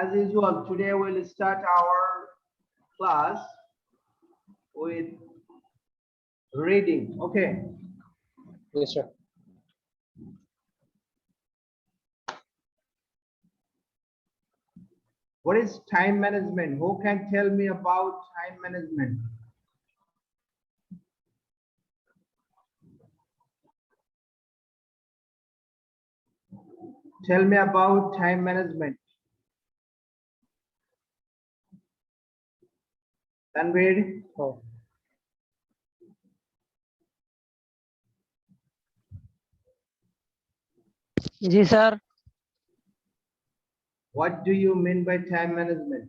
As usual, today we'll start our class with reading. Okay. Yes, sir. What is time management? Who can tell me about time management? Tell me about time management. Tanvir? Oh. जी sir. What do you mean by time management?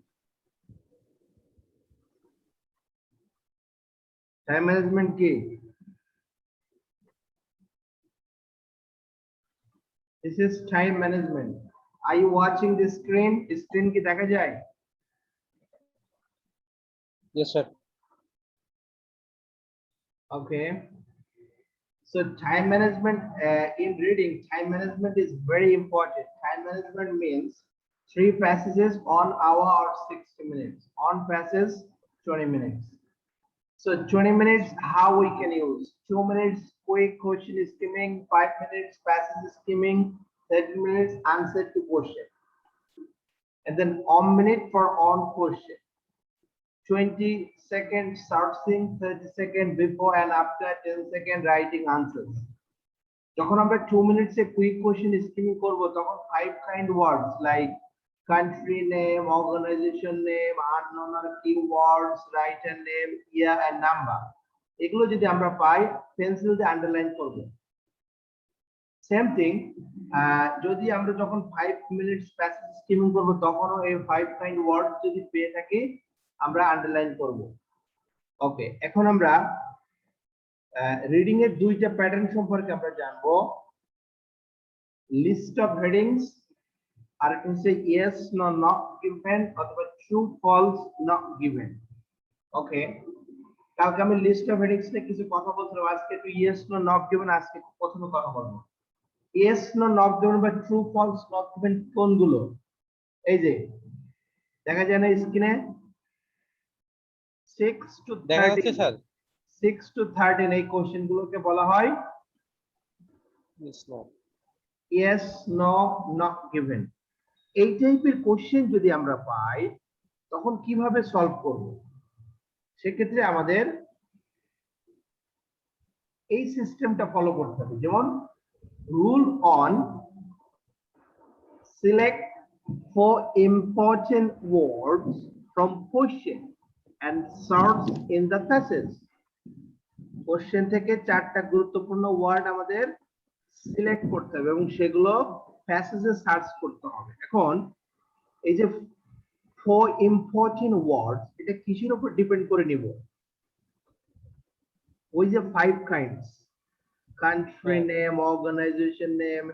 Time management key. This is time management. Are you watching the screen? Screen ki dekha jai? Yes, sir. Okay. So time management in reading, time management is very important. Time management means 3 passages on hour or 60 minutes. On passage 20 minutes. So 20 minutes, how we can use? 2 minutes quick question skimming, 5 minutes passage skimming, 30 minutes answer to question. And then 1 minute for on question. 20 seconds searching, 30 seconds before and after, 10 seconds writing answers. যখন আমরা 2 minutes এ quick question skimming করব তখন 5 kind words like country name, organization name, unknown or keywords, writer name, year and number, এগুলো যদি আমরা পাই pencil দিয়ে underline করব। Same thing যদি আমরা যখন 5 minutes প্যাসেজ স্কিমিং করব তখনও এই 5 kind words যদি পেয়ে থাকি আমরা আন্ডারলাইন করব। ওকে, এখন আমরা রিডিং এর দুইটা প্যাটার্ন সম্পর্কে আমরা জানবো। লিস্ট অফ হেডিংস আর এটা হচ্ছে ইয়েস নো নট গিভেন অথবা ট্রু ফলস নট গিভেন। ওকে, কালকে আমি লিস্ট অফ হেডিংস নিয়ে কিছু কথা বলছিলাম, আজকে একটু ইয়েস নো নট গিভেন আজকে প্রথমে কথা বলবো। ইয়েস নো নট গিভেন বা ট্রু ফলস নট গিভেন কোনগুলো? এই যে দেখা যায় না স্ক্রিনে 6 to 13 6 to 13 এই কোশ্চেন গুলোকে বলা হয় Yes, no. yes no not given। এই টাইপের কোশ্চেন যদি আমরা পাই তখন কিভাবে সলভ করব? সেক্ষেত্রে আমাদের এই সিস্টেমটা ফলো করতে হবে। যেমন rule on select 4 important words from question and search in the passage। Question থেকে 4টা গুরুত্বপূর্ণ ওয়ার্ড আমাদের সিলেক্ট করতে হবে এবং সেগুলো প্যাসেজে সার্চ করতে হবে। এখন এই যে 4 important words, এটা কিসের উপর ডিপেন্ড করে নিব? ওই যে 5 kinds, country name, organization name,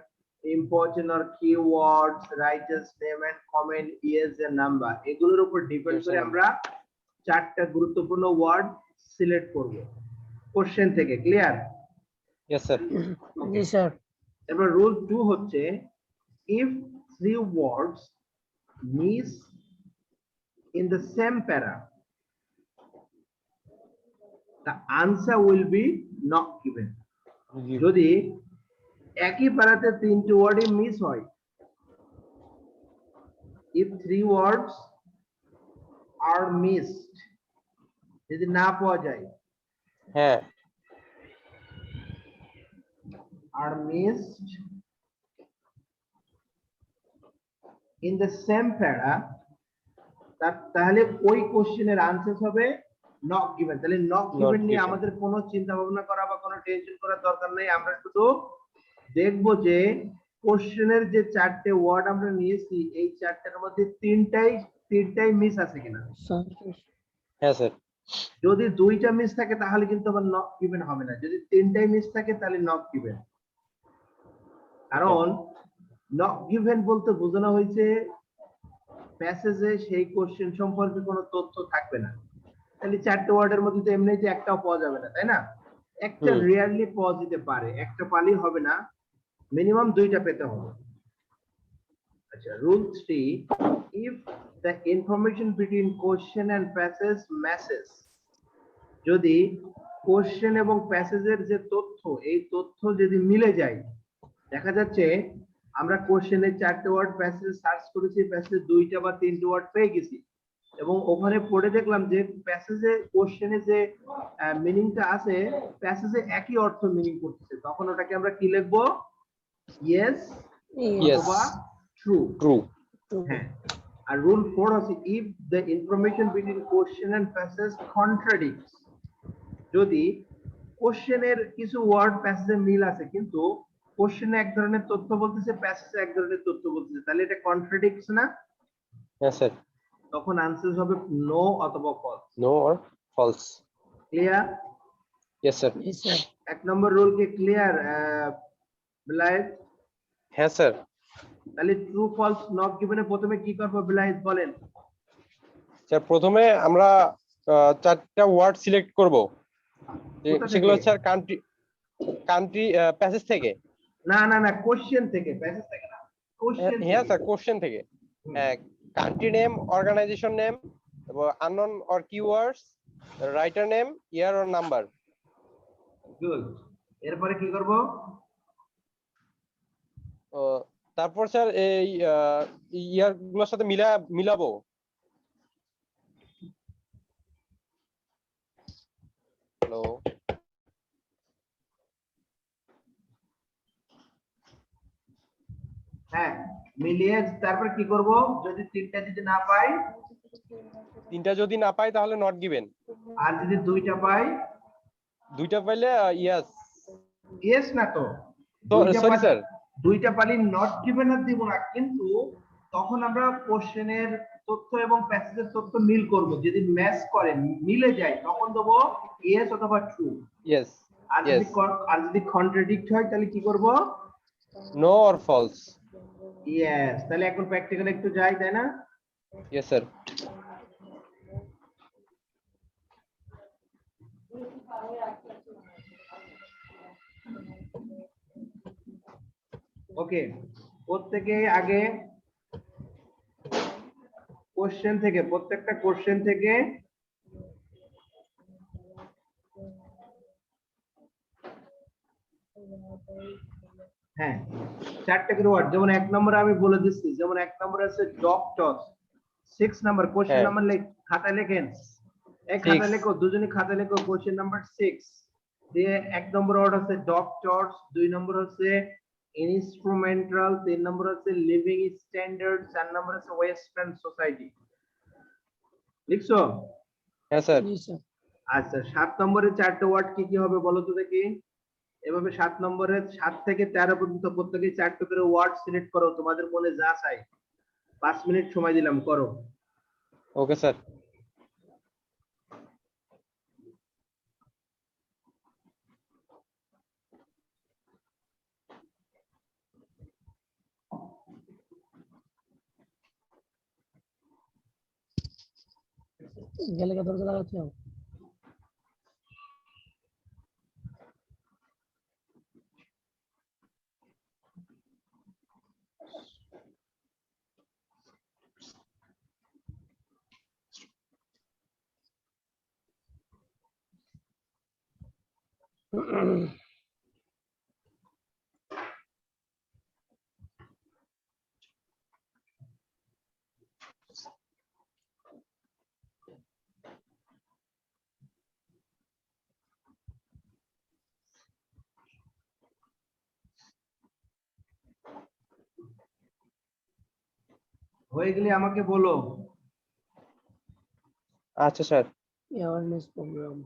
important or keywords, writer's name and comment, years and number, এগুলোর উপর ডিপেন্ড করে আমরা 4টা গুরুত্বপূর্ণ ওয়ার্ড সিলেক্ট করব কোশ্চেন থেকে। ক্লিয়ার? Yes, sir. जी सर. এবার রুল 2 হচ্ছে if 3 words miss in the same para the answer will be not given। যদি একই প্যারাতে 3টি ওয়ার্ডই মিস হয়, if 3 words are missed, যদি না পাওয়া যায় হ্যাঁ, are missed in the same para, তাহলে ওই কোশ্চেনের আনসার হবে নট গিভেন। তাহলে নট গিভেন নিয়ে আমাদের কোনো চিন্তা ভাবনা করা বা কোনো টেনশন করার দরকার নেই। আমরা শুধু দেখবো যে কোশ্চেনের যে 4টে ওয়ার্ড আমরা নিয়েছি এই 4টার মধ্যে তিনটাই মিস আছে কিনা। হ্যাঁ স্যার। যদি 2টা মিস থাকে তাহলে কিন্তু আবার নট গিভেন হবে না, যদি 3টাই মিস থাকে তাহলে নট গিভেন। কারণ নট গিভেন বলতে বোঝানো হয়েছে প্যাসেজে সেই কোশ্চেন সম্পর্কে কোনো তথ্য থাকবে না। তাহলে 4টে ওয়ার্ডের মধ্যে তো এমনিতে একটাও পাওয়া যাবে না, তাই না? একটা রিয়ারলি পাওয়া যেতে পারে, একটা পালি হবে না, মিনিমাম 2টা পেতে হবে। Rule 3, if the information between question and passage matches, যদি কোশ্চেন এবং প্যাসেজের যে তথ্য এই তথ্য যদি মিলে যায়, দেখা যাচ্ছে আমরা কোশ্চেনে 4টে ওয়ার্ড, প্যাসেজে সার্চ করেছি, প্যাসেজে 2টা বা 3টে ওয়ার্ড পেয়ে গেছি এবং ওখানে পড়ে দেখলাম যে প্যাসেজে কোশ্চেনে যে মিনিংটা আছে প্যাসেজে একই অর্থ মিনিং করতেছে, তখন ওটাকে আমরা কি লিখবো? Yes Yes. অথবা ট্রু। True. হ্যাঁ। আর রুল 4 হচ্ছে if the information between question and passage contradicts, যদি কোশ্চেনের কিছু ওয়ার্ড প্যাসেজে মিল আছে কিন্তু কোশ্চেনে এক ধরনের তথ্য বলতেছে, প্যাসেজে এক ধরনের তথ্য বলতেছে, তাহলে এটা কন্ট্রাডিক্টস না? Yes, sir. তখন আনসার হবে নো অথবা false. No or false. Clear? Yes, sir. Yes, sir. 1 নম্বর রুল কি ক্লিয়ার বিলাইত? হ্যাঁ স্যার। তাহলে ট্রু ফলস নট গিভেনে প্রথমে কি করব বিলাইত বলেন? স্যার প্রথমে আমরা 4টা ওয়ার্ড সিলেক্ট করব, কোথা সেগুলো থেকে? হচ্ছে কান্ট্রি কান্ট্রি প্যাসেজ থেকে। না না না, কোশ্চেন থেকে, প্যাসেজ থেকে না, কোশ্চেন হ্যাঁ থেকে। স্যার, কোশ্চেন থেকে। কান্ট্রি নেম, অর্গানাইজেশন নেম, তারপর unknown or keywords, writer name, year or number. Good. এরপরে কি করব? তারপর স্যার এই ইয়ার গুলোর সাথে মিলাবো। হ্যালো, হ্যাঁ, মিলিয়ে তারপর কি করব? যদি তিনটা যদি না পাই, 3টা যদি না পাই তাহলে নট গিভেন। আর যদি 2টা পাই? 2টা পাইলে ইয়েস। ইয়েস না তো, সরি স্যার, 2টা পালি নট গিভেন আর দিব না, কিন্তু তখন আমরা কোশ্চেনের তথ্য এবং প্যাসেজের তথ্য মিল করব, যদি ম্যাচ করে মিলে যায় তখন দেব ইয়েস অথবা ট্রু। ইয়েস। আর যদি কন্ট্রাডিক্ট হয় তাহলে কি করব? No or false. ইয়েস। তাহলে এখন প্র্যাকটিক্যাল একটু যাই, তাই না? Yes sir. ওকে, প্রত্যেকে আগে কোশ্চেন থেকে, প্রত্যেকটা কোশ্চেন থেকে হ্যাঁ 4টে করে ওয়ার্ড, যেমন 1 নম্বরে আমি বলে দিচ্ছি, যেমন 1 নম্বরে আছে ডক্টর, 6 নাম্বার কোশ্চেন হ্যাঁ। নাম্বার খাতায় লেখেন, এই 6 খাতায় লেখো, দুজনে খাতায় লেখো কোশ্চেন নাম্বার 6 দিয়ে 1 নম্বর ওয়ার্ড আছে ডক্টরস, 2 নম্বর হচ্ছে ইনস্ট্রুমেন্টাল, 3 নম্বর হচ্ছে লিভিং স্ট্যান্ডার্ড, 4 নম্বর আছে ওয়েস্টার্ন সোসাইটি। লিখছো? হ্যাঁ স্যার। Yes, sir. আচ্ছা, 7 নম্বরে 4টে ওয়ার্ড কি কি হবে বলো তো দেখি? এভাবে 7 নম্বরে 7 থেকে 13 পর্যন্ত প্রত্যেকে 4টে করে ওয়ার্ড সিলেক্ট করো, তোমাদের মনে যা চাই। 5 মিনিট সময় দিলাম, করো। Okay sir. গেলে দরজা লাগাতে হবে। হয়ে গেলে আমাকে বলো। আচ্ছা sir. Awareness program.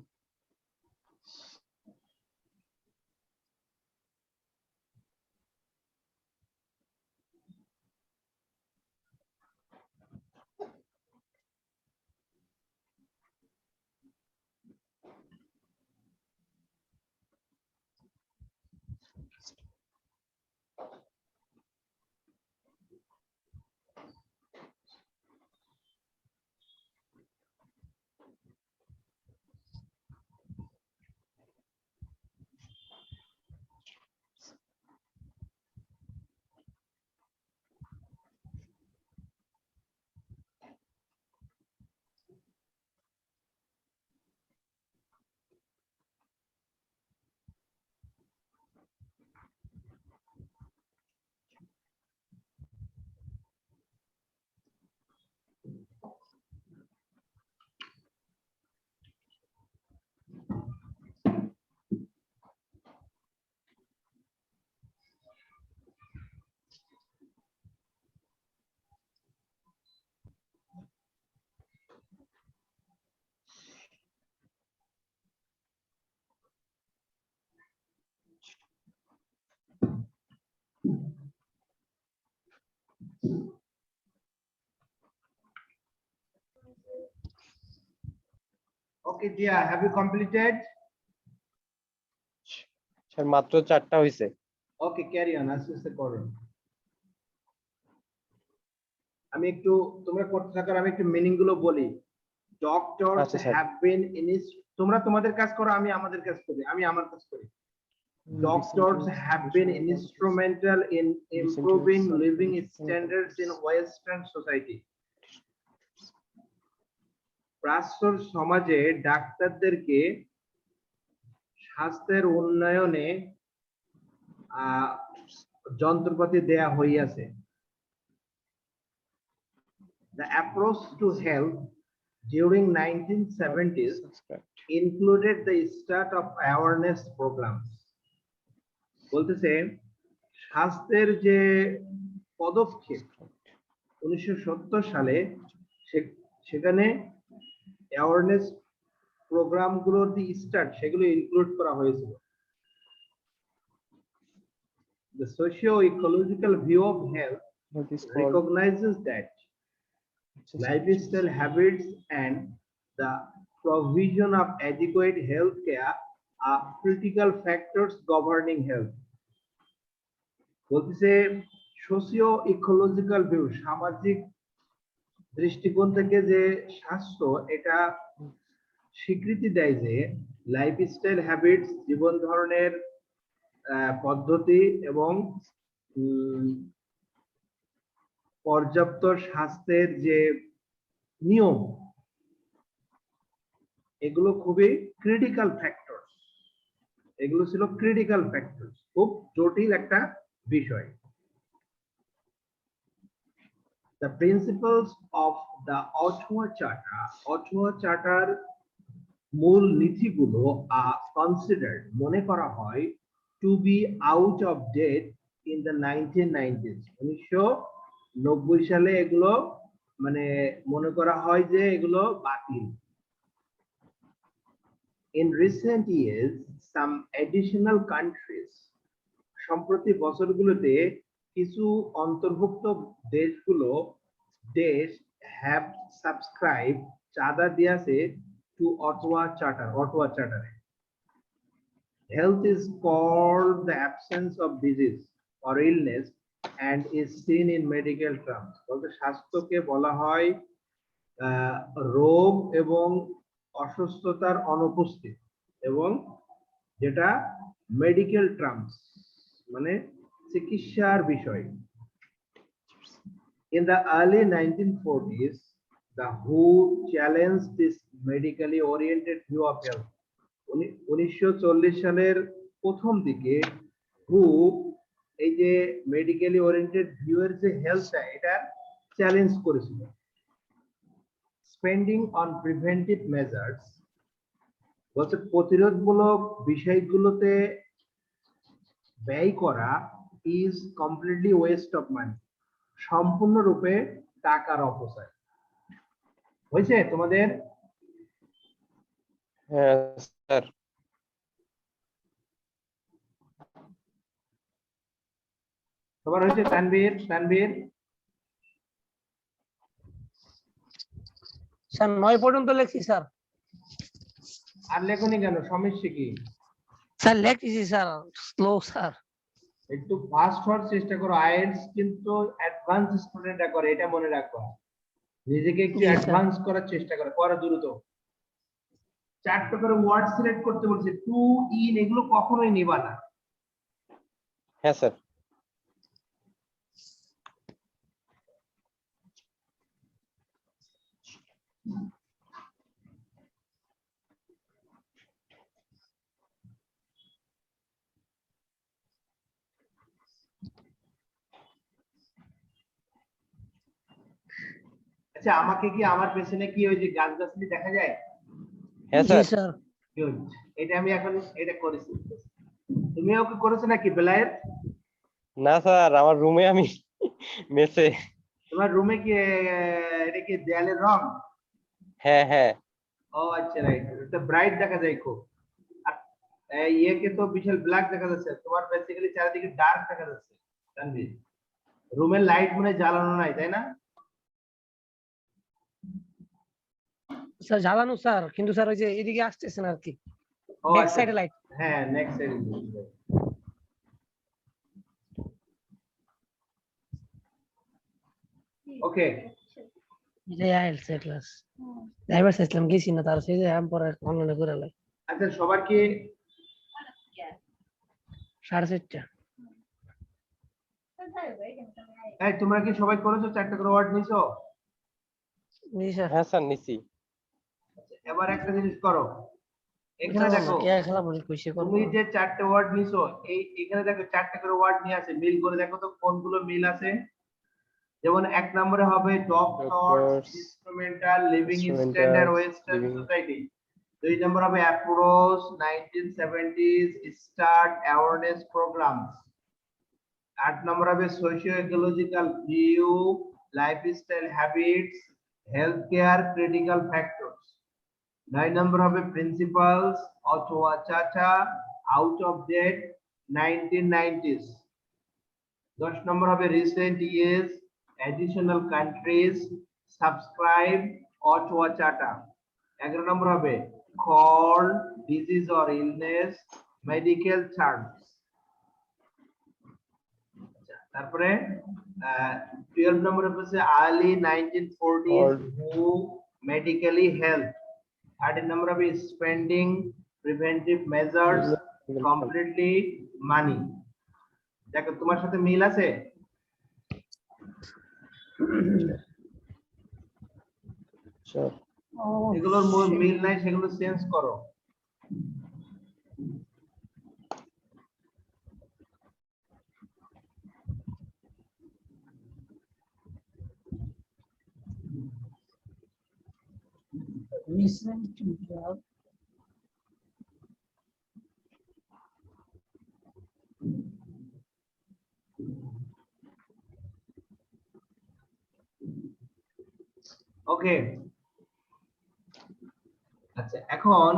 Okay, dear, have you completed? Sir মাত্র 4টা হইছে। Okay, carry on. আস্তে আস্তে করো। আমি একটু তোমরা করতে থাকো, আমি একটু মিনিং গুলো বলি। Doctors আচ্ছা, স্যার। have been তোমরা তোমাদের কাজ করো, আমি আমাদের কাজ করি, আমি আমার কাজ করি। Doctors have been instrumental in improving living standards in Western society. প্রাচ্য সমাজে ডাক্তারদেরকে স্বাস্থ্যের উন্নয়নে যন্ত্রপাতি দেয়া হইয়াছে। The approach to health during 1970s included the start of awareness programs. বলতেছে স্বাস্থ্যের যে পদক্ষেপ 1970 সালে সেখানে অ্যাওয়ারনেস প্রোগ্রাম গুলোর যে স্টার্ট সেগুলো ইনক্লুড করা হয়েছিল। The socio-ecological view of health recognizes that lifestyle habits and the provision of adequate health care are critical factors governing health. বলতেছে সোশিও ইকোলজিক্যাল ভিউ, সামাজিক দৃষ্টিকোণ থেকে যে স্বাস্থ্য এটা স্বীকৃতি দেয় যে লাইফস্টাইল হ্যাবিটস, জীবন ধরনের পদ্ধতি এবং পর্যাপ্ত স্বাস্থ্যের যে নিয়ম এগুলো খুবই ক্রিটিক্যাল ফ্যাক্টরস। এগুলো ছিল ক্রিটিক্যাল ফ্যাক্টরস, খুব জটিল একটা বিষয়। The principles of the Ottawa Charter মূল নীতিগুলো considered মনে করা হয় to be out of date in the 1990s. 1990 সালে এগুলো মানে মনে করা হয় যে এগুলো বাতিল। In recent years, some additional countries, সম্প্রতি বছরগুলোতে কিছু অন্তর্ভুক্ত দেশ have subscribed, চাঁদা দিয়েছে to Ottawa Charter. Health is called the absence of disease or illness and is seen in medical terms. বলতে স্বাস্থ্যকে বলা হয় রোগ এবং অসুস্থতার অনুপস্থিত, এবং যেটা মেডিকেল টার্মস মানে চিকিৎসার বিষয়। In the early 1940s, the WHO challenged this medically oriented view of health. 1940 সালের প্রথম দিকে WHO এই যে মেডিকেলি ওরিয়েন্টেড ভিউ এর যে হেলথটা এটা চ্যালেঞ্জ করেছিল। Spending on preventive measures, বলতে প্রতিরোধমূলক বিষয়গুলোতে ব্যয় করা is completely waste of money, সম্পূর্ণরূপে টাকার অপচয়। হয়েছে তোমাদের? হ্যাঁ স্যার। সবার হয়েছে? তানভীর স্যার 9 পর্যন্ত লিখছি স্যার। আর লেখনি কেন, সমস্যা কি? স্যার লিখছি স্যার, স্লো স্যার। একটু ফাস্ট হওয়ার চেষ্টা করো। আইএলটিএস কিন্তু অ্যাডভান্স স্টুডেন্টরা করে, এটা মনে রাখবা। নিজেকে একটু অ্যাডভান্স করার চেষ্টা করো, পড়া দ্রুত। 4টা করে ওয়ার্ড সিলেক্ট করতে বলছে, টু ইন এগুলো কখনোই নিবা না। হ্যাঁ স্যার। আচ্ছা, আমাকে কি আমার পেছনে কি ওই যে গাছগাছালি দেখা যায়? হ্যাঁ জি স্যার। স্যার। গুড, এটা আমি এখন এটা করেছি। তুমি ওকে করেছো নাকি বেলায়েত? না স্যার, আমার রুমে আমি মেসে। তোমার রুমে কি এটা কি দেয়ালের রং? হ্যাঁ হ্যাঁ। ও আচ্ছা, রাইট। এটা ব্রাইট দেখা যায় খুব। ইয়েকে তো বিশাল ব্ল্যাক দেখা যাচ্ছে, তোমার বেসিক্যালি চারিদিকে ডার্ক দেখা যাচ্ছে। তানভীর, রুমের লাইট মনে জ্বালানো নাই, তাই না? স্যার জ্বালানো স্যার, কিন্তু স্যার ওই যে এদিকে আসতেছেন আর কি, ও ব্যাক আচ্ছা, সাইডে লাইট। হ্যাঁ নেক্সট সাইড। ওকে, এটাই আইএলটিএস ক্লাস ড্রাইভার সিস্টেম গেছি না, তার সেই যে আম পরে অনলাইনে করে লাই আচ্ছা সবার কি 4:30। এই তোমরা কি সবাই করেছো, 4টা করে ওয়ার্ড নিছো? জি স্যার। হ্যাঁ স্যার নিছি। আচ্ছা, এবার একটা জিনিস করো, এখানে দেখো কে খেলা বলি কইছে করব। তুমি যে 4টে ওয়ার্ড নিছো, এই এখানে দেখো 4টা করে ওয়ার্ড নিয়ে আছে, মিল করে দেখো তো কোনগুলো মিল আছে। যেমন 1 নম্বরে হবে doctor, Doctors, instrumental, living standard, instrumentals, western living. Society. 2 নম্বর হবে approach, 1970s start awareness programs. 8 নম্বর হবে socio ecological view, lifestyle habits, health care, critical factors. 9 নম্বর হবে প্রিন্সিপালস অথবা চাচা, আউট অফ ডেট, 1990s। 10 নম্বর হবে recent years, additional countries, subscribe অথবা চাটা। 11 নম্বর হবে call, disease or illness, medical terms. তারপরে 12 নম্বর হচ্ছে early 1940s Or- who medically health. 13 নম্বর হবে স্পেন্ডিং প্রিভেন্টিভ মেজার্স কমপ্লিটলি মানি। দেখো তোমার সাথে মিল আছে? Sure. এগুলোর মিল নাই, সেগুলো চেঞ্জ করো। Recent job. ওকে, আচ্ছা এখন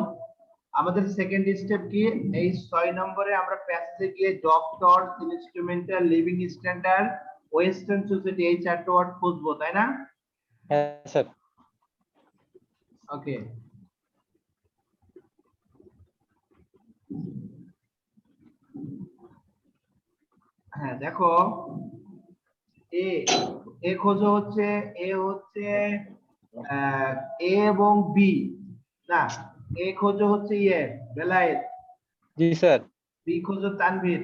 আমাদের সেকেন্ড স্টেপ কি? এই 6 নম্বরে আমরা প্যাসেজে গিয়ে doctor, instrumental, living standard, western society এই 4টা ওয়ার্ড খুঁজবো, তাই না? হ্যাঁ স্যার। ওকে, হ্যাঁ দেখো এ এ খোঁজো হচ্ছে, এ হচ্ছে এ এবং বি, না এ খোঁজো হচ্ছে ইয়ে বেলায়েত, জি স্যার। বি খোঁজো তানভীর।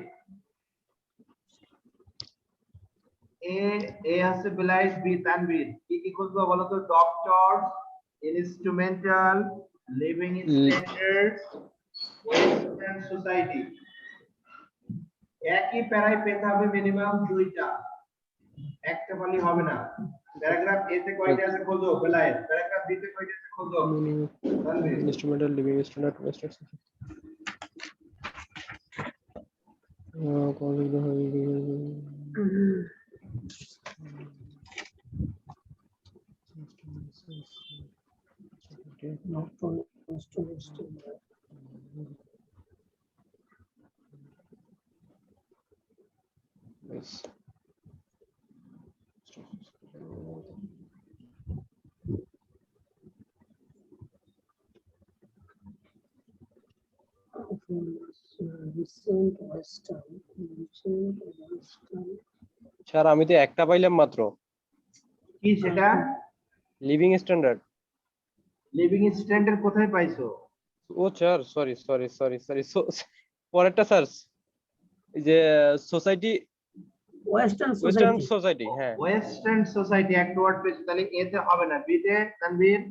এ এ আছে বেলায়েত, বি তানভীর। কি কি খুঁজবো বলো তো? Doctor, instrumental, living standard, western society. একই প্যারায় পেতে হবে মিনিমাম 2টা, একটা পালি হবে না। প্যারাগ্রাফ এ তে কয়টা আছে খোঁজো বেলায়েত, প্যারাগ্রাফ বি তে কয়টা আছে খোঁজো Tanvir. Instrumental, living standard, western. Yes. Sir আমি তো একটা পাইলাম মাত্র, কি সেটা? Living standard. লিভিং স্ট্যান্ডার্ড কোথায় পাইছো? ও sir sorry sorry sorry sorry, পরেরটা স্যার, এই যে society, western western society. Society. হ্যাঁ ওয়েস্টার্ন সোসাইটি একটা ওয়ার্ড পেয়েছো, তাহলে এ তে হবে না, বি তে তানভীর।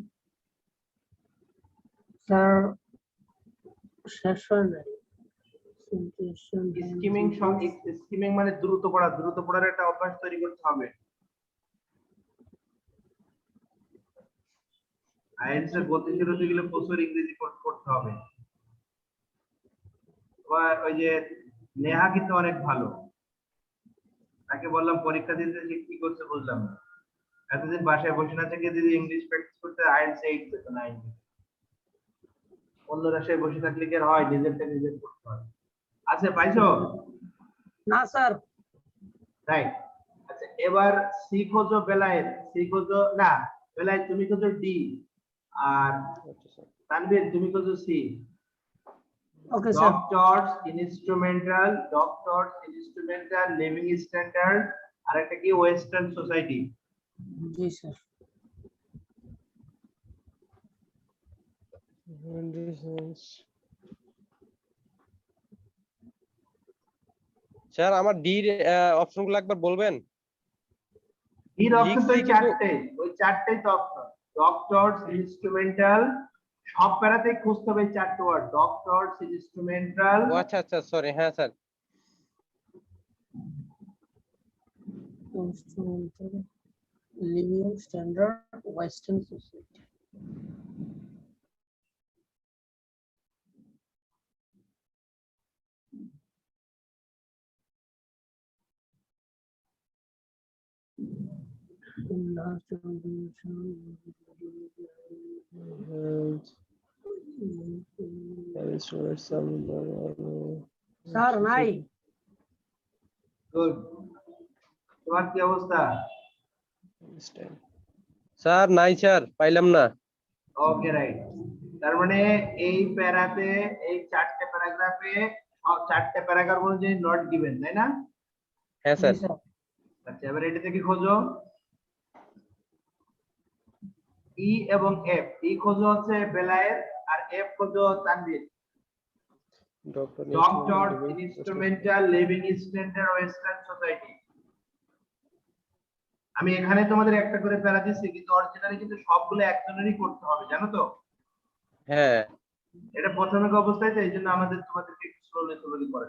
স্যার শেষ হয় নাই। স্কিমিং মানে দ্রুত পড়া, দ্রুত পড়ার একটা অভ্যাস তৈরি করতে হবে। আইএলটিএস এর গতিশীল হতে গেলে প্রচুর ইংরেজি পড়তে হবে। ওই যে নেহা কিন্তু অনেক ভালো, তাকে বললাম পরীক্ষা দিতে, যে কি করছে বুঝলাম না। এতদিন বাসায় বসে না থেকে যদি ইংলিশ প্র্যাকটিস করতে, আইএলটিএস 8 পেত না। অন্যরা সে বসে থাকলে কি আর হয়? নিজেরটা নিজের করতে হয়। আচ্ছা পাইছো? না স্যার। রাইট। আচ্ছা এবার সি খোঁজো বেলায়েত, সি খোঁজো, না বেলায়েত তুমি খোঁজো ডি, আর আচ্ছা স্যার। তানভীর তুমি কত C? Okay sir. Doctors instrumental living standard আর একটা কি ওয়েস্টার্ন সোসাইটি। জি স্যার। স্যার আমার ডি অপশনগুলো একবার বলবেন? এর অপশন তো লিখছি কিন্তু ওই চারটেই তো অপশন। ডক্টরস ইনস্ট্রুমেন্টাল সব প্যারাতেই খুঁজতে হবে এই চারটে ওয়ার্ড, ডক্টরস ইনস্ট্রুমেন্টাল। ও আচ্ছা আচ্ছা সরি, হ্যাঁ sir. Instrumental living standard western society. Sir নাই। গুড, তোমার কি অবস্থা? স্যার নাই স্যার, পাইলাম না। ওকে রাইট, তার মানে এই প্যারাতে এই চারটে প্যারাগ্রাফে চারটে প্যারাগ্রাফ অনুযায়ী নট গিভেন, তাই না? হ্যাঁ জি স্যার। স্যার। আচ্ছা এবার এটা থেকে খোঁজো ই এবং এফ। ই খোঁজো হচ্ছে বেলায়েত আর এফ খোঁজো Tanvir. Doctor instrumental living standard western society. আমি এখানে তোমাদের একটা করে প্যারা দিচ্ছি, কিন্তু অরিজিনালি কিন্তু সবগুলো একজনেরই করতে হবে, জানো তো? হ্যাঁ এটা প্রাথমিক অবস্থায়, তো এই জন্য আমাদের তোমাদেরকে একটু স্লোলি করে।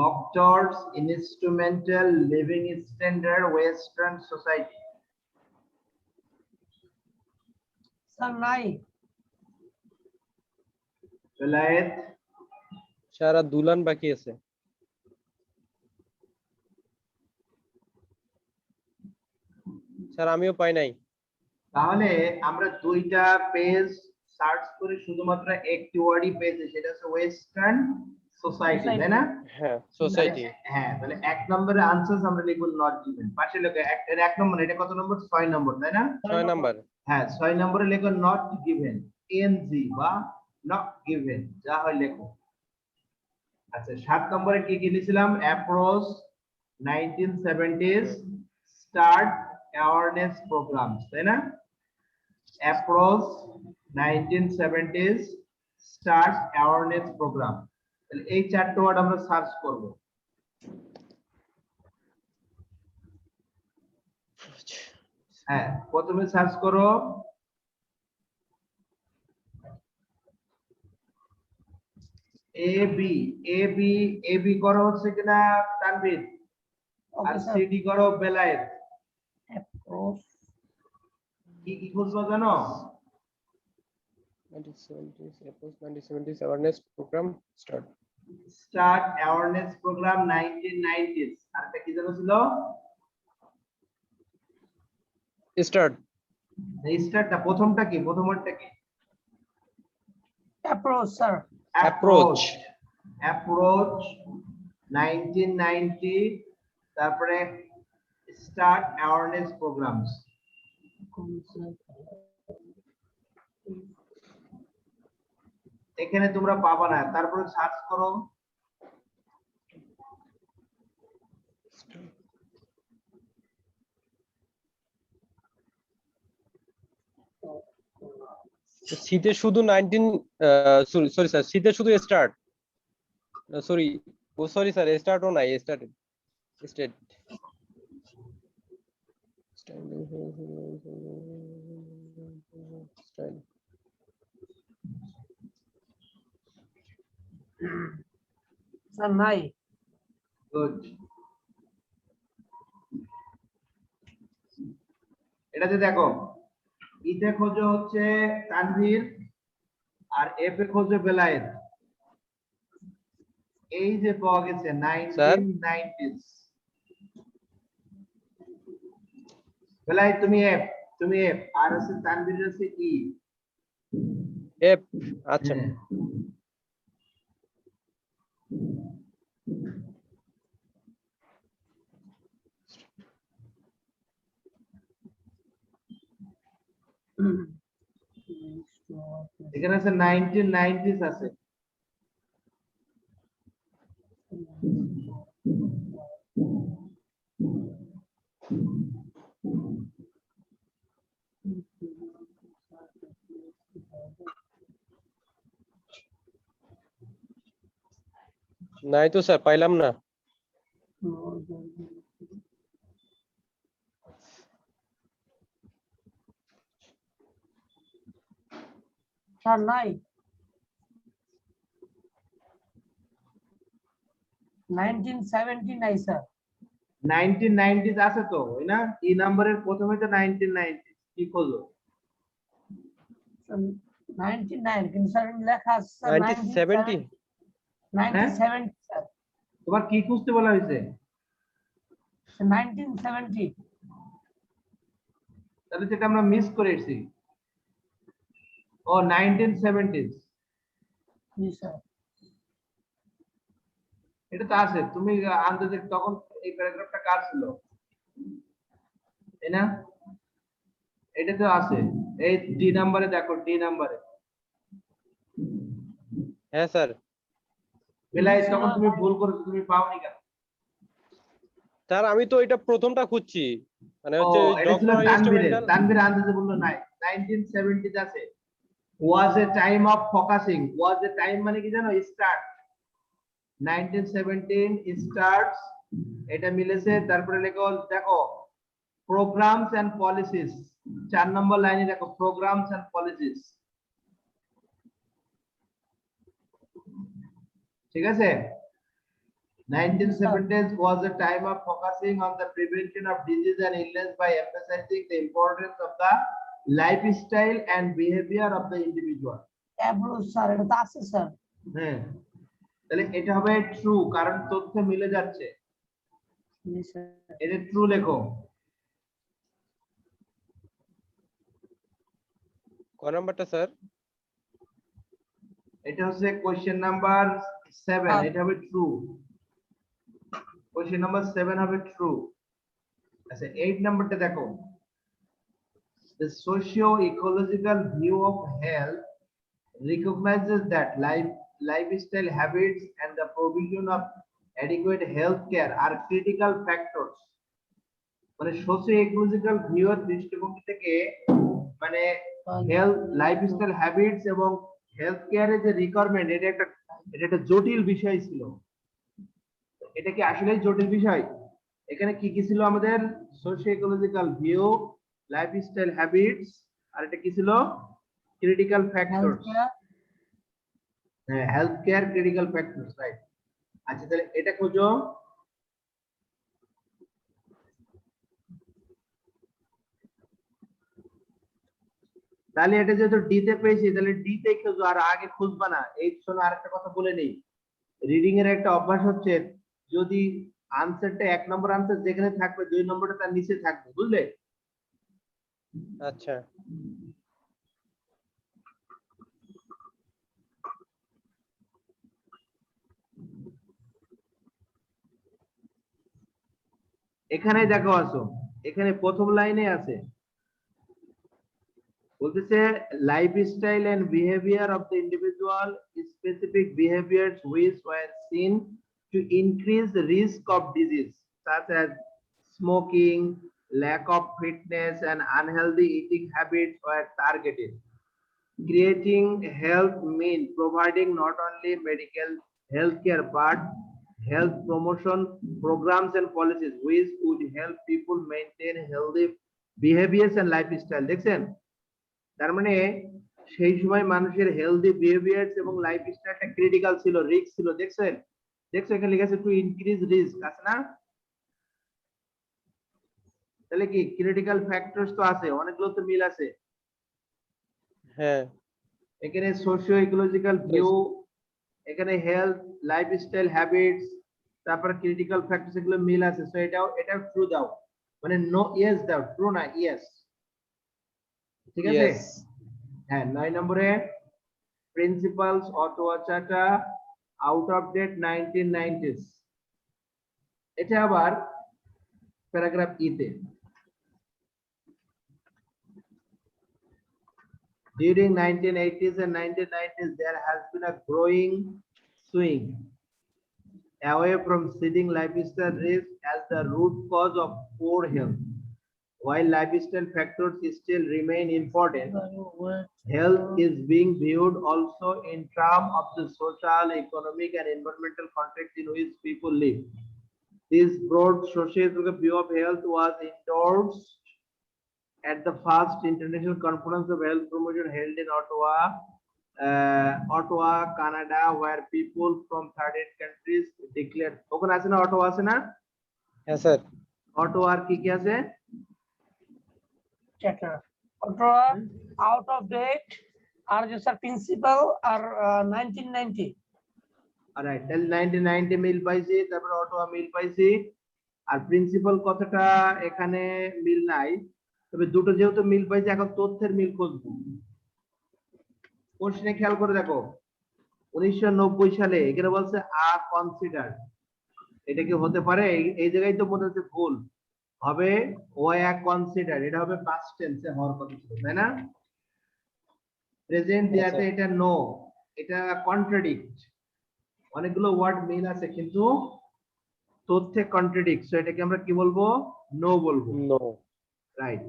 Doctors Instrumental Living Standard Western Society. Sir নাই। বেলায়েত সারা দুলান বাকি আছে। স্যার আমিও পাই নাই। তাহলে আমরা দুইটা পেজ সার্চ করে শুধুমাত্র একটি ওয়ার্ডই পেয়েছি, সেটা হচ্ছে ওয়েস্টার্ন সোসাইটি, তাই না? হ্যাঁ সোসাইটি। হ্যাঁ, তাহলে এক নম্বরে আনসার আমরা লিখব নট গিভেন। পাশে লেখো এক নম্বর, এটা কত নম্বর? 6 নম্বর, তাই না? 6 নাম্বার। হ্যাঁ 6 নম্বরে লেখো নট গিভেন, এনজি বা নট গিভেন যা হয় লেখো। আচ্ছা 7 নম্বরে কি কি লিখছিলাম? Approach 1970s start awareness programmes, তাই না? Approach 1970s start awareness programme. তাহলে এই চারটি ওয়ার্ড আমরা সার্চ করব। হ্যাঁ প্রথমে সার্চ করো এবি করো হচ্ছে কিনা তানভীর, আর সিডি করো বেলায়েত। কি কি খুঁজবো জানো? 1970s approach 1970s awareness program start awareness program 1990s। আর এটা কি জানো ছিল? start এই স্টার্টটা প্রথমটা কি? প্রথম ওয়ার্ডটা কি? Approach sir. Approach. অ্যাপ্রোচ 1990, তারপরে স্টার্ট অ্যাওয়ারনেস প্রোগ্রামস। এখানে তোমরা পাবা না, তারপরে সার্চ করো শীতে শুধু 19 সরি স্যার, শীতে শুধু স্টার্ট সরি সরি স্যার, স্টার্টও নাই, স্টার্টেড স্টেট স্যার নাই। গুড। এটাতে দেখো ইতে খোঁজো হচ্ছে তানভীর আর এফ এ খোঁজো বেলায়েত। এই যে পাওয়া গেছে স্যার 1990s। বেলায়েত তুমি এফ আর হচ্ছে তানভীর হচ্ছে ই। এফ আচ্ছা হ্যাঁ। এখানে আছে 1990s আছে। নাই তো স্যার পাইলাম না। স্যার নাই 1970 নাই স্যার 1990s আছে তো ওই না ই নাম্বারের প্রথমে তো 1990s কি খোঁজো 99 কিন্তু স্যার লেখা আছে স্যার 1970 1970 স্যার তোমার কি খুঁজতে বলা হয়েছে 1970 তাহলে যেটা আমরা মিস করেছি ও 1970s জি স্যার এটা তো আছে তুমি আন্দাজে তখন এই প্যারাগ্রাফটা কার ছিল তাই না এটা তো আছে এই ডি নাম্বারে দেখো ডি নাম্বারে হ্যাঁ স্যার বেলায় তখন তুমি ভুল করেছো তুমি পাওনি কেন স্যার আমি তো এটা প্রথমটা খুঁজছি মানে ও হচ্ছে এটা ছিল ডক্টর তানভীরের ইনস্ট্রুমেন্টাল তানভীর আন্দাজে বললো নাই 1970s আছে was a time of focusing was a time মানে কি জানো স্টার্ট 1917 starts এটা মিলেছে তারপরে লেখো দেখো programs and policies 4 নম্বর লাইনে দেখো programs and policies ঠিক আছে 1970s was a time of focusing on the prevention of disease and illness by emphasizing the importance of the lifestyle and behavior of the individual tableau sir এটা তো আছে sir হ্যাঁ তাহলে এটা হবে true কারণ তথ্য মিলে যাচ্ছে জি স্যার এটা ট্রু লেখো কয় নাম্বারটা স্যার এটা হচ্ছে কোশ্চেন নাম্বার 7 এটা হবে ট্রু কোশ্চেন নাম্বার 7 হবে ট্রু আচ্ছা 8 নাম্বারটা দেখো the socio-ecological view of health recognizes that lifestyle habits and the provision of adequate health care are critical factors মানে socio-ecological view এর দৃষ্টিভঙ্গি থেকে মানে হেলথ লাইফস্টাইল হ্যাবিটস এবং হেলথ কেয়ারের যে রিকোয়ারমেন্ট এটা একটা জটিল বিষয় ছিল এটা কি আসলেই জটিল বিষয় এখানে কি কি ছিল আমাদের সোশিও-ইকোলজিক্যাল ভিউ লাইফস্টাইল হ্যাবিটস আর এটা কি ছিল ক্রিটিক্যাল ফ্যাক্টরস হ্যাঁ health care critical factors right আচ্ছা তাহলে এটা খোঁজো তাহলে এটা যেহেতু ডি তে পেয়েছি তাহলে ডি তে খোঁজো আর আগে খুঁজবা না এই শোনো আরেকটা কথা বলে নেই রিডিং এর একটা অভ্যাস হচ্ছে যদি আনসারটা 1 নম্বর আনসার যেখানে থাকবে 2 নম্বরটা তার নিচে থাকবে বুঝলে আচ্ছা এখানে দেখো আসো এখানে প্রথম লাইনে আছে বলতেছে lifestyle and behaviour of the individual specific behaviours which were seen to increase the risk of disease such as smoking lack of fitness and unhealthy eating habits were targeted creating health mean providing not only medical health care but health promotion programs and policies which would help people maintain healthy behaviors and lifestyle দেখছেন তার মানে সেই সময় মানুষের healthy বিহেভিয়ারস এবং লাইফস্টাইলটা critical ছিল risk ছিল দেখছেন দেখছো এখানে লেখা আছে টু ইনক্রিজ রিস্ক আছে না তাহলে কি ক্রিটিক্যাল ফ্যাক্টরস তো আছে, অনেকগুলো তো মিল আছে। হ্যাঁ এখানে সোশিও ইকোলজিক্যাল ভিউ, এখানে হেলথ, লাইফস্টাইল হ্যাবিটস, তারপর ক্রিটিক্যাল ফ্যাক্টরস, এগুলো মিল আছে। সো এটাও ট্রু দাও, মানে নো ইয়েস দাও, ট্রু না ইয়েস। ঠিক আছে। ইয়েস হ্যাঁ 9 নম্বরে principles Ottawa Charter out of date 1990s, এটা আবার প্যারাগ্রাফ ইতে। During 1980s and 1990s, there has been a growing swing away from seeding lifestyle risk as the root cause of poor health. While lifestyle factors still remain important, health is being viewed also in terms of the social, economic, and environmental context in which people live. This broad sociological view of health was endorsed at the first international conference of health promotion held in Ottawa, Canada, where people from 38 countries declared. ওখানে আছে না, Ottawa আছে না? হ্যাঁ sir Ottawa আর কি কি আছে? Chatter. Ottawa, out of date, are just a principal are 1990. Alright, তাহলে 1990 মিল পাইছি, তারপর অটোয়া মিল পাইছি। আর প্রিন্সিপাল কথাটা এখানে মিল নাই, তবে দুটো যেহেতু মিল পাইছি, এখন তথ্যের মিল খুঁজবো। কোশ্চেনে খেয়াল করে দেখো, 1990 সালে এখানে বলছে আ কনসিডার, এটা কি হতে পারে? এই জায়গায় তো মনে হচ্ছে ভুল হবে, ওয়া কনসিডার, এটা হবে পাস্ট টেন্সে হওয়ার কথা ছিল, তাই না? প্রেজেন্ট দেয়াতে এটা নো, এটা কন্ট্রাডিক্ট। অনেকগুলো ওয়ার্ড মিল আছে কিন্তু তথ্যে কন্ট্রাডিক্ট, সো এটাকে আমরা কি বলবো? নো বলবো। No right.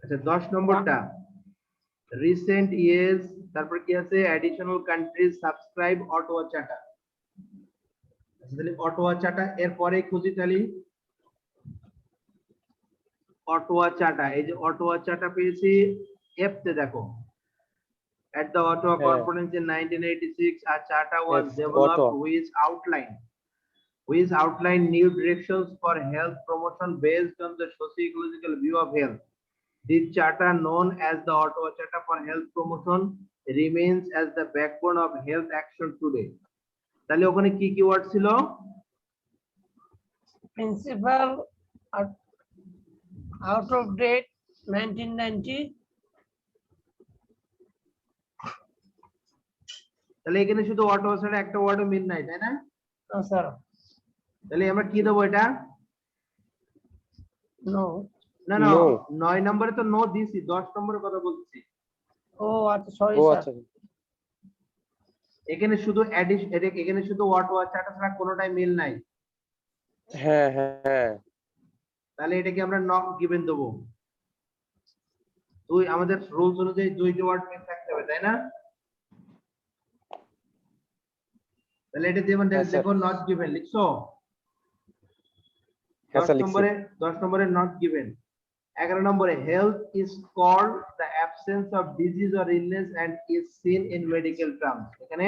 আচ্ছা 10 নম্বরটা রিসেন্ট ইয়ার্স, তারপর কি আছে? Additional countries subscribe Ottawa charter. তাহলে অটোয়া চার্টার এর পরে খুঁজি, তাহলে অটোয়া চার্টার, এই যে অটোয়া চার্টার পেয়েছি এফ তে দেখো, at the Ottawa Conference in 1986 a charter was developed which outlined new directions for health promotion based on the socio-ecological view of health. This charter, known as the Ottawa Charter for Health Promotion, remains as the backbone of health action today. তাহলে ওখানে কি কি word ছিল? Principal out of date 1990. তাহলে এখানে শুধু Ottawa ছাড়া একটা ওয়ার্ডও মিল নাই, তাই না? No, sir. তাহলে আমরা কি দেবো এটা? No. না না, No. 9 নম্বরে তো নো দিছি, 10 নম্বরের কথা বলছি। Oh, sorry, ও sir. আচ্ছা এখানে শুধু এখানে শুধু অটোয়া চার্টার ছাড়া কোনোটাই মিল নাই। হ্যাঁ হ্যাঁ তাহলে এটাকে আমরা নট গিভেন দেবো। দুই, আমাদের রুলস অনুযায়ী দুইটা ওয়ার্ড মিল থাকতে হবে, তাই না? তাহলে এটা দেবেন, দেখো নট গিভেন লিখছো। 10 নম্বরে নট গিভেন। 11 নম্বরে health is called the absence of disease or illness and is seen in medical terms. এখানে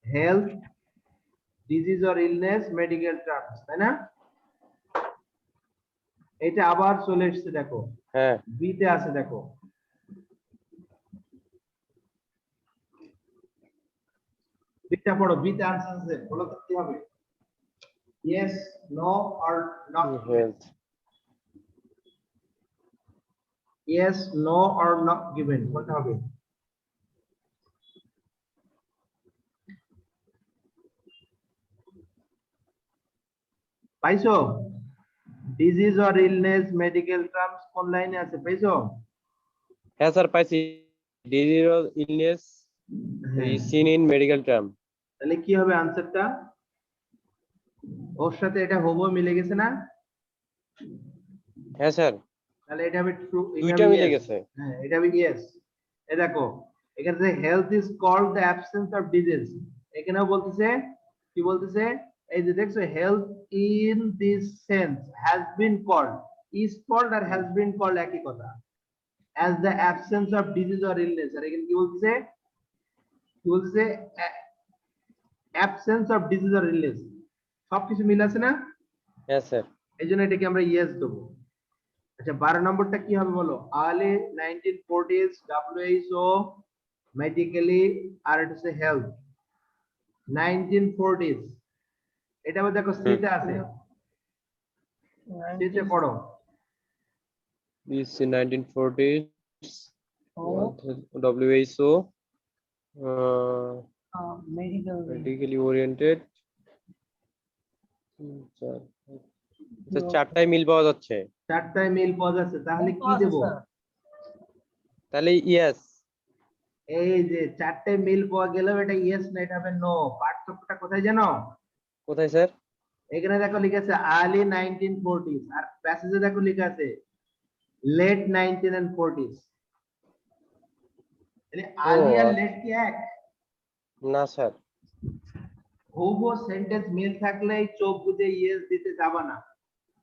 health, disease or illness, medical terms, তাই না? এটা আবার চলে এসেছে দেখো, হ্যাঁ বি তে আছে দেখো, বিটা পড়ো, বি তে আনসার আছে, বলো তো কি হবে? Yes, no or not? Health yes, no or not given, কোনটা হবে? পাইছো? Disease or illness, medical terms কোন লাইনে আছে, পাইছো? হ্যাঁ স্যার পাইছি, disease or illness is seen in medical term. তাহলে কি হবে আনসারটা? ওর সাথে এটা হবো মিলে গেছে না? হ্যাঁ স্যার তাহলে এটা হবে ট্রু, দুইটা মিলে গেছে। হ্যাঁ এটা হবে ইয়েস। এই দেখো এখানে health is called the absence of disease, এখানেও বলতেছে কি বলতেছে? এই যে দেখছো, health in this sense has been called, is called আর হ্যাজ বিন কল্ড একই কথা, as the absence of disease or illness। আর এখানে কি বলতেছে? কি বলতেছে? absence of disease or illness, সবকিছু মিল আছে না? হ্যাঁ স্যার এই জন্য এটাকে আমরা ইয়েস দেবো। আচ্ছা 12 নম্বরটা কি হবে বলো? আর্লি 1940s WHO মেডিকেলি আর এটা হচ্ছে হেলথ 1940s এটা আবার দেখো সিতে আছে সিতে পড়ো This in 1940s, Oh, WHO, medical. medically oriented. আচ্ছা, চারটায় মিল পাওয়া যাচ্ছে, চারটায় মিল পাওয়া যাচ্ছে, তাহলে কি আছে, দেব? স্যার। তাহলে ইয়েস। এই যে চারটায় মিল পাওয়া গেলেও এটা ইয়েস না, এটা হবে নো। পার্থক্যটা কোথায় জানো? কোথায় স্যার? এখানে দেখো লিখে আছে আর্লি 1940s আর প্যাসেজে দেখো লিখে আছে লেট 1940s। তাহলে আর্লি আর লেট কি এক? না স্যার। হুবহু সেন্টেন্স মিল থাকলে চোখ বুজে ইয়েস দিতে যাবা না,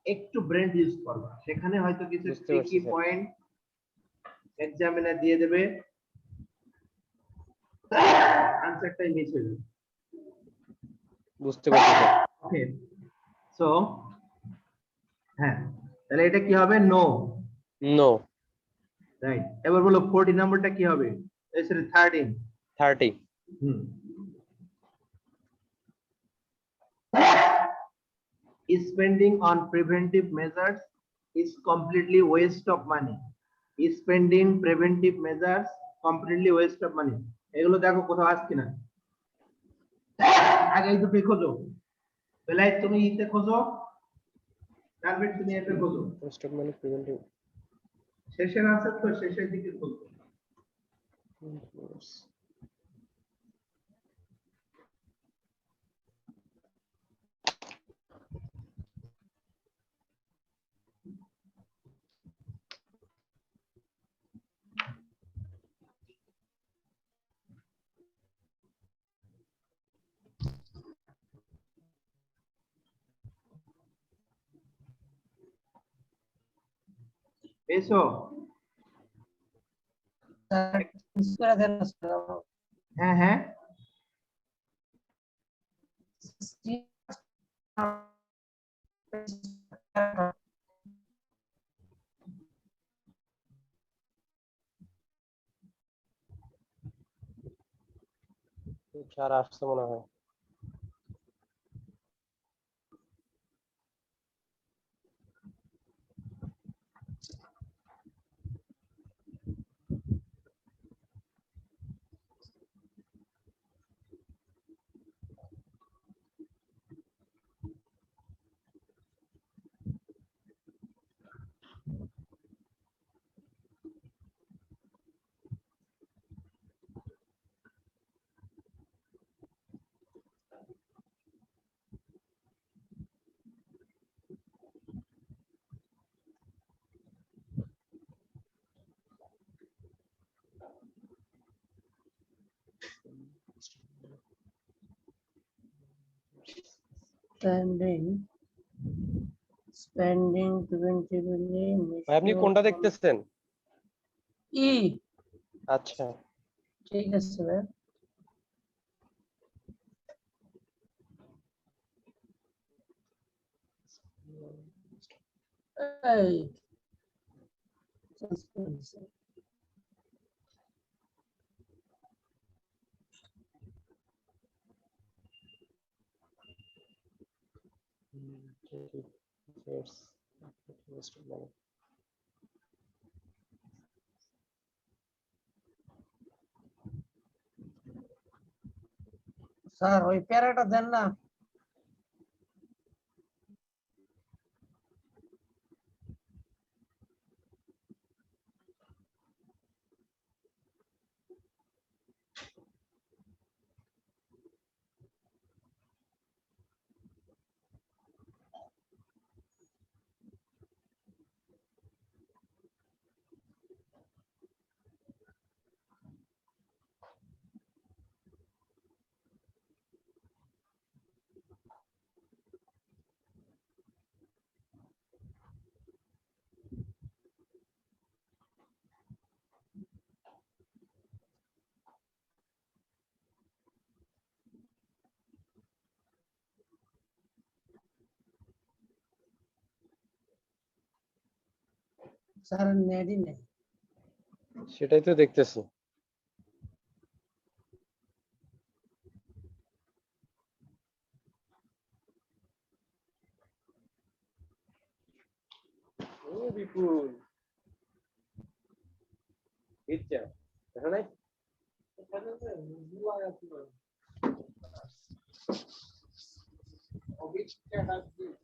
একটু ব্রেন ইউজ করবা, সেখানে হয়তো কিছু বুঝতে পারছি ট্রিকি স্যার। পয়েন্ট এক্সামিনার দিয়ে দেবে, আনসারটাই মিস হয়ে যাবে। বুঝতে পারছি স্যার। ওকে, সো হ্যাঁ, তাহলে এটা কি হবে? নো। নো। রাইট, এবার বলো 40 নাম্বারটা কি হবে? এই sorry 13। 30। Hmm, spending on preventive measures is completely waste of money. Spending preventive measures completely waste of money. এগুলো দেখো কোথাও আসছে কিনা, আগে এই দুটো খোঁজো। বেলায় তুমি ইতে খোঁজো, তারপর তুমি এতে খোঁজো। Waste of money, preventive. শেষের আনসার তো শেষের দিকে খোঁজো। এসো, হ্যাঁ হ্যাঁ, স্যার আসছে মনে হয়। Spending preventively. ভাই আপনি কোনটা দেখতেছেন? ই আচ্ছা, ঠিক আছে ভাই। এই suspense. yes. Waste of money. Sir ওই প্যারাটা দেন না। স্যার নেডি নেই। সেটাই তো দেখতেছি। ও বিপুল ইচ্ছা দেখা নাই Which cat has this?